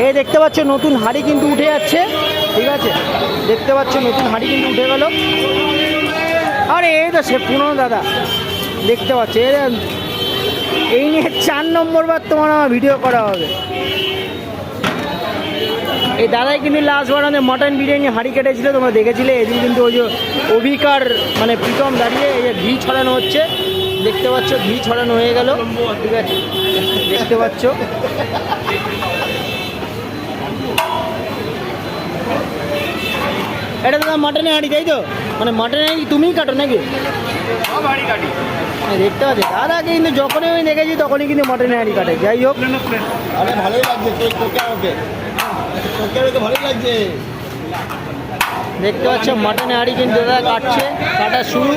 এই দেখতে পাচ্ছ নতুন হাঁড়ি কিন্তু উঠে যাচ্ছে, ঠিক আছে, দেখতে পাচ্ছ নতুন হাঁড়ি কিন্তু উঠে গেল। আরে এই তো সে পুরনো দাদা, দেখতে পাচ্ছ এই নিয়ে 4 নম্বর বার তোমার আমার ভিডিও করা হবে। এই দাদাই কিন্তু লাস্ট বার আমাদের মটন বিরিয়ানি হাঁড়ি কেটেছিল, তোমরা দেখেছিলে। এদিন কিন্তু ওই যে অভিকার মানে প্রীতম দাঁড়িয়ে এই যে ঘি ছড়ানো হচ্ছে, দেখতে পাচ্ছ ঘি ছড়ানো হয়ে গেল, ঠিক আছে, দেখতে পাচ্ছ। এটা দাদা মাটনের হাঁড়ি তাই তো, মানে মাটনের হাঁড়ি তুমিই কাটো নাকি? দেখতে পাচ্ছি দাদা কিন্তু যখনই আমি দেখেছি তখনই কিন্তু মাটনের হাঁড়ি কাটে। যাই হোক, আরে ভালোই লাগছে, ভালোই লাগছে। দেখতে পাচ্ছ মাটনের হাঁড়ি কিন্তু দাদা কাটছে, কাটা শুরু।